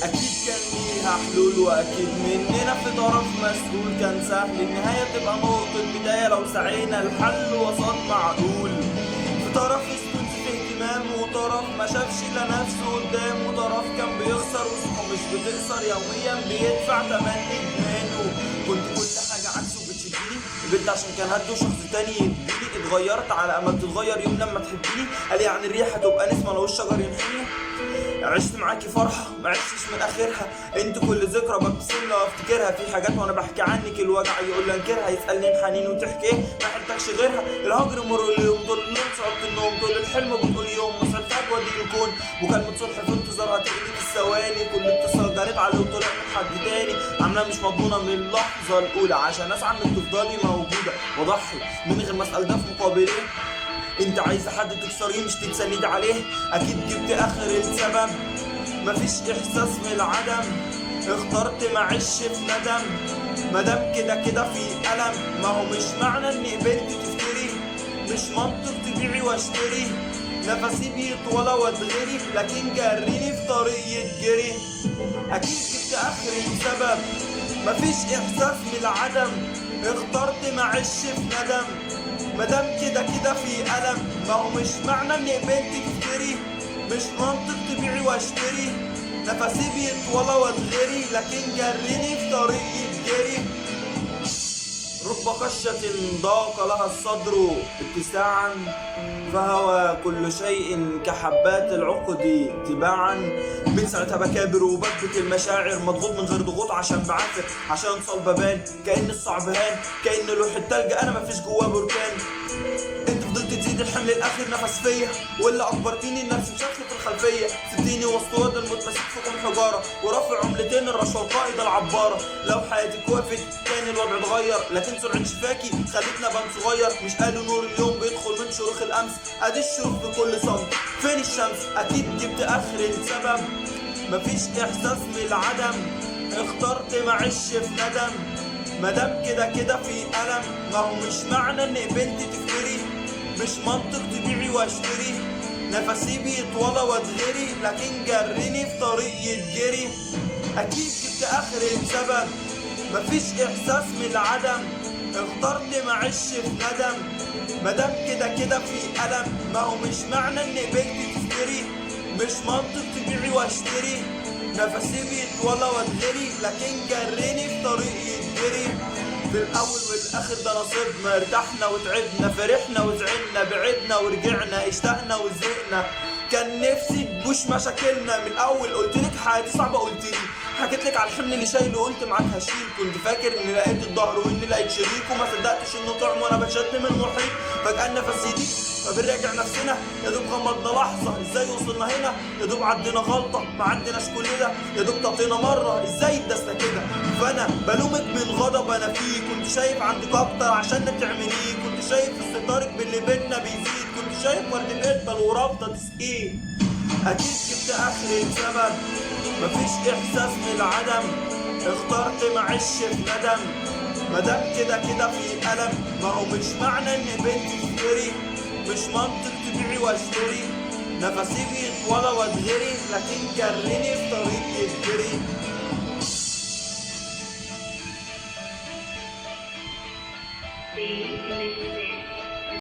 اكيد كان ليها حلول، واكيد مننا في طرف مسؤول. كان سهل النهاية تبقى نقطة بداية لو سعينا الحل وسط معقول. في طرف استنزف اهتمام، وطرف ما شافش الا نفسه قدام، وطرف كان بيخسر وصحه مش بتخسر يوميا بيدفع تمن ادمانه. كنت كل حاجة عكسه بتشدني، البنت عشان كان هده شخص تاني يديني. اتغيرت على امل تتغير يوم لما تحبيني. قال يعني الريحة تبقى نسمة لو الشجر ينحني. عشت معاكي فرحة ما عشتش من اخرها، انت كل ذكرى ببتسم لو افتكرها. في حاجات وانا بحكي عنك الوجع يقول لي انكرها، يسالني الحنين وتحكي ايه ما حلتكش غيرها. الهجر مر اليوم طول الليل صعوبة النوم، طول الحلم بتقول يوم مسعد فجوة دي الكون. وكلمة صلح في انتظارها تقلب الثواني، كل اتصال جريت عليه وطلع من حد تاني. عاملة مش مضمونة من اللحظة الاولى، عشان اسعى انك تفضلي موجودة واضحي من غير ما اسال ده في مقابل ايه. انت عايزة حد تكسريه مش تتسند عليه، اكيد جبت اخر السبب. مفيش احساس من العدم، اخترت معيش في ندم. مادام كده كده في ألم، ما هو مش معنى اني قبلت تفتري. مش منطق تبيعي واشتري، نفسي بيطول واتغري، لكن جريني في طريق يتجري. اكيد جبت اخر السبب، مفيش احساس من العدم، اخترت معيش في ندم. مادام كده كده في ألم، ما هو مش معنى اني قبلت تفتري. مش منطق تبيعي واشتري، نفسي بيطول واتغري، لكن جريني في طريق يتجري. رب قشة ضاق لها الصدر اتساعا، فهوى كل شيء كحبات العقد تباعا. من ساعتها بكابر وبكبت المشاعر، مضغوط من غير ضغوط عشان بعافر، عشان صلب بان كأن الصعب هان، كأن لوح التلج انا مفيش جواه بركان. انت فضلت تزيد الحمل الاخر نفس فيا، واللي اكبرتيني النفس بشكل في الخلفيه. سبتيني وسط واد المتمسك فيكم حجاره، ورافع عملتين الرشوه القائده العباره. لو حياتك وقفت كان الوضع اتغير، لكن سرعه شفاكي خلتنا بان صغير. مش قالوا نور اليوم بيدخل من شروخ الامس، ادي الشروق في كل صمت. فين الشمس؟ اكيد جبت اخر السبب، مفيش احساس من العدم، اخترت معيش في ندم. مادام كده كده في ألم، ما هو مش معنى اني قبلت تفتري. مش منطق تبيعي واشتري، نفسي بيطول واتغري، لكن جريني في طريق يتجري. اكيد جبت اخر السبب، مفيش احساس من العدم، اخترت معيش في ندم. مادام كده كده في ألم، ما هو مش معنى اني قبلت تفتري. مش منطق تبيعي واشتري، نفسي بيطول واتغري، لكن جريني في طريق يتجري. في الاول والاخر ده نصيبنا، ارتحنا وتعبنا، فرحنا وزعلنا، بعدنا ورجعنا، اشتقنا وزهقنا. كان نفسي تبوش مشاكلنا من الاول. قلتلك حياتي صعبه قلتلي، حكيتلك على الحمل اللي شايله قلت معاك هشيل. كنت فاكر اني لقيت الظهر واني لقيت شريك، وما صدقتش انه طعم وانا بشد من المحيط. فجاه النفس يضيق فبنراجع نفسنا، يا دوب غمضنا لحظه ازاي وصلنا هنا. يا دوب عدينا غلطه ما عديناش كل ده، يا دوب ططينا مره ازاي اتدسنا كده. فانا بلومك من غضب انا فيه، كنت شايف عندك اكتر عشان تعمليه. كنت شايف استهتارك باللي بينا بيزيد، كنت شايف ورد بقبل ورافضه تسقيه. اكيد جبت اخر السبب، مفيش احساس من العدم، اخترت معيش في ندم. مادام كده كده في ألم، ما هو مش معنى ان بنتي تفتري. مش منطق تبيعي واشتري، نفسي بيطول واتغري، لكن جريني في طريق يتجري.